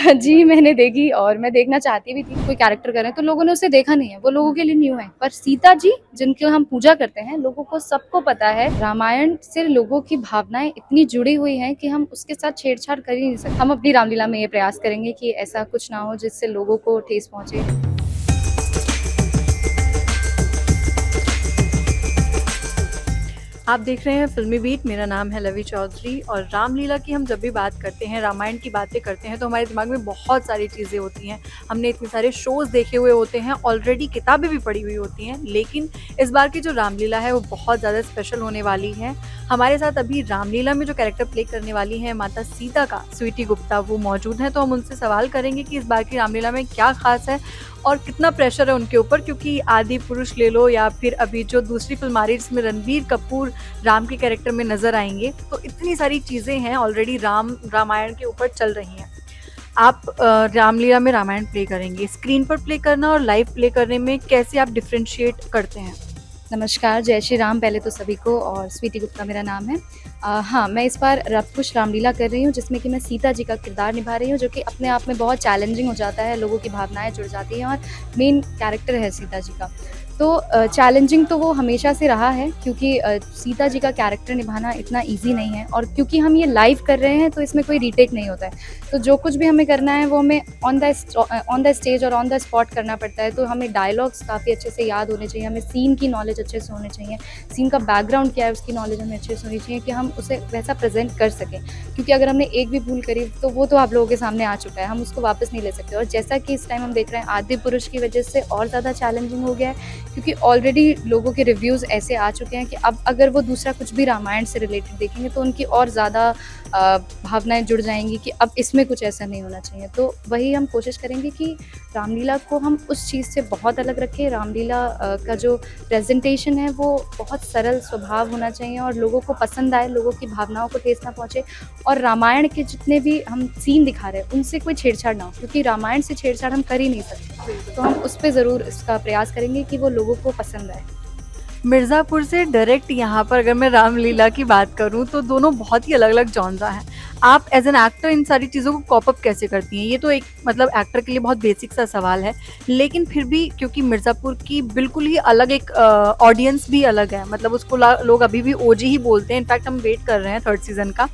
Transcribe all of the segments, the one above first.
जी, मैंने देखी और मैं देखना चाहती भी थी। कोई कैरेक्टर कर रहे हैं तो लोगों ने उसे देखा नहीं है, वो लोगों के लिए न्यू है। पर सीता जी जिनकी हम पूजा करते हैं, लोगों को सबको पता है रामायण से लोगों की भावनाएं इतनी जुड़ी हुई हैं कि हम उसके साथ छेड़छाड़ कर ही नहीं सकते। हम अपनी रामलीला में ये प्रयास करेंगे कि ऐसा कुछ ना हो जिससे लोगों को ठेस पहुंचे। आप देख रहे हैं फिल्मी बीट। मेरा नाम है लवी चौधरी और रामलीला की हम जब भी बात करते हैं, रामायण की बातें करते हैं तो हमारे दिमाग में बहुत सारी चीज़ें होती हैं। हमने इतने सारे शोज़ देखे हुए होते हैं, ऑलरेडी किताबें भी पढ़ी हुई होती हैं, लेकिन इस बार की जो रामलीला है वो बहुत ज़्यादा स्पेशल होने वाली है। हमारे साथ अभी रामलीला में जो कैरेक्टर प्ले करने वाली है माता सीता का, स्वीटी गुप्ता, वो मौजूद हैं। तो हम उनसे सवाल करेंगे कि इस बार की रामलीला में क्या खास है और कितना प्रेशर है उनके ऊपर, क्योंकि आदि पुरुष ले लो या फिर अभी जो दूसरी फिल्म आ रही है जिसमें रणबीर कपूर राम के कैरेक्टर में नजर आएंगे, तो इतनी सारी चीज़ें हैं ऑलरेडी रामायण के ऊपर चल रही हैं। आप रामलीला में रामायण प्ले करेंगे, स्क्रीन पर प्ले करना और लाइव प्ले करने में कैसे आप डिफ्रेंशिएट करते हैं? नमस्कार, जय श्री राम पहले तो सभी को, और स्वीटी गुप्ता मेरा नाम है। हाँ, मैं इस बार कुश रामलीला कर रही हूँ जिसमें कि मैं सीता जी का किरदार निभा रही हूँ, जो कि अपने आप में बहुत चैलेंजिंग हो जाता है, लोगों की भावनाएं जुड़ जाती हैं और मेन कैरेक्टर है सीता जी का। तो चैलेंजिंग तो वो हमेशा से रहा है, क्योंकि सीता जी का कैरेक्टर निभाना इतना ईजी नहीं है, और क्योंकि हम ये लाइव कर रहे हैं तो इसमें कोई रीटेक नहीं होता है। तो जो कुछ भी हमें करना है वो हमें ऑन द स्टेज और ऑन द स्पॉट करना पड़ता है। तो हमें डायलॉग्स काफ़ी अच्छे से याद होने चाहिए, हमें सीन की नॉलेज अच्छे से होनी चाहिए, सीन का बैकग्राउंड क्या है उसकी नॉलेज हमें अच्छे से होनी चाहिए कि हम उसे वैसा प्रेजेंट कर सकें। क्योंकि अगर हमने एक भी भूल करी तो वो तो आप लोगों के सामने आ चुका है, हम उसको वापस नहीं ले सकते। और जैसा कि इस टाइम हम देख रहे हैं आदि पुरुष की वजह से और ज़्यादा चैलेंजिंग हो गया है, क्योंकि ऑलरेडी लोगों के रिव्यूज़ ऐसे आ चुके हैं कि अब अगर वो दूसरा कुछ भी रामायण से रिलेटेड देखेंगे तो उनकी और ज़्यादा भावनाएं जुड़ जाएंगी कि अब इसमें कुछ ऐसा नहीं होना चाहिए। तो वही हम कोशिश करेंगे कि रामलीला को हम उस चीज़ से बहुत अलग रखें। रामलीला का जो प्रेजेंटेशन है वो बहुत सरल स्वभाव होना चाहिए और लोगों को पसंद आए, लोगों की भावनाओं को ठेस ना पहुँचे, और रामायण के जितने भी हम सीन दिखा रहे हैं उनसे कोई छेड़छाड़ ना हो, क्योंकि रामायण से छेड़छाड़ हम कर ही नहीं सकते। तो हम उस पर ज़रूर इसका प्रयास करेंगे कि वो लोगों को पसंद आए। मिर्ज़ापुर से डायरेक्ट यहाँ पर अगर मैं रामलीला की बात करूँ तो दोनों बहुत ही अलग-अलग जॉनरा हैं। आप एज़ एन एक्टर इन सारी चीज़ों को कॉप अप कैसे करती हैं? ये तो एक मतलब एक्टर के लिए बहुत बेसिक सा सवाल है, लेकिन फिर भी क्योंकि मिर्ज़ापुर की बिल्कुल ही अलग एक ऑडियंस भी अलग है, मतलब उसको लोग अभी भी ओजी ही बोलते हैं। इनफैक्ट हम वेट कर रहे हैं थर्ड सीज़न का।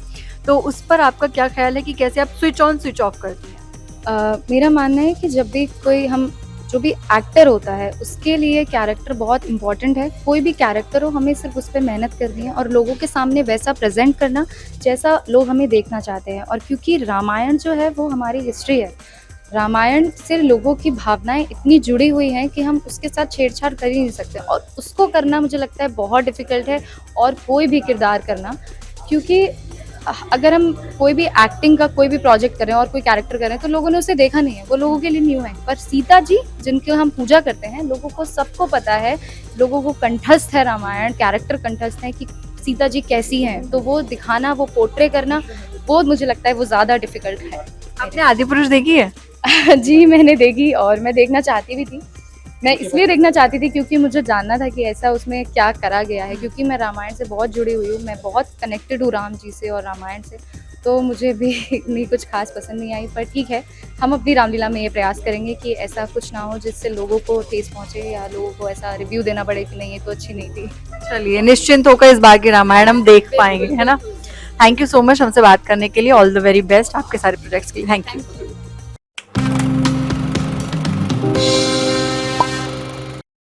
तो उस पर आपका क्या ख़्याल है कि कैसे आप स्विच ऑन स्विच ऑफ करती हैं? मेरा मानना है कि जब भी कोई हम जो भी एक्टर होता है उसके लिए कैरेक्टर बहुत इंपॉर्टेंट है। कोई भी कैरेक्टर हो, हमें सिर्फ उस पर मेहनत करनी है और लोगों के सामने वैसा प्रेजेंट करना जैसा लोग हमें देखना चाहते हैं। और क्योंकि रामायण जो है वो हमारी हिस्ट्री है, रामायण से लोगों की भावनाएं इतनी जुड़ी हुई हैं कि हम उसके साथ छेड़छाड़ कर ही नहीं सकते, और उसको करना मुझे लगता है बहुत डिफ़िकल्ट है, और कोई भी किरदार करना। क्योंकि अगर हम कोई भी एक्टिंग का कोई भी प्रोजेक्ट कर रहे हैं और कोई कैरेक्टर कर रहे हैं तो लोगों ने उसे देखा नहीं है, वो लोगों के लिए न्यू है। पर सीता जी जिनकी हम पूजा करते हैं, लोगों को सबको पता है, लोगों को कंठस्थ है रामायण, कैरेक्टर कंठस्थ है कि सीता जी कैसी हैं, तो वो दिखाना, वो पोर्ट्रे करना, वो मुझे लगता है वो ज़्यादा डिफ़िकल्ट है। आपने आदिपुरुष देखी है? जी, मैंने देखी और मैं देखना चाहती भी थी। मैं इसलिए देखना चाहती थी क्योंकि मुझे जानना था कि ऐसा उसमें क्या करा गया है, क्योंकि मैं रामायण से बहुत जुड़ी हुई हूँ, मैं बहुत कनेक्टेड हूँ राम जी से और रामायण से। तो मुझे भी इतनी कुछ खास पसंद नहीं आई, पर ठीक है, हम अपनी रामलीला में ये प्रयास करेंगे कि ऐसा कुछ ना हो जिससे लोगों को ठेस पहुँचे या लोगों को ऐसा रिव्यू देना पड़े कि नहीं ये तो अच्छी नहीं थी। चलिए, निश्चिंत होकर इस बार की रामायण हम देख पाएंगे, है ना? थैंक यू सो मच हमसे बात करने के लिए। ऑल द वेरी बेस्ट आपके सारे प्रोजेक्ट्स के लिए। Thank you.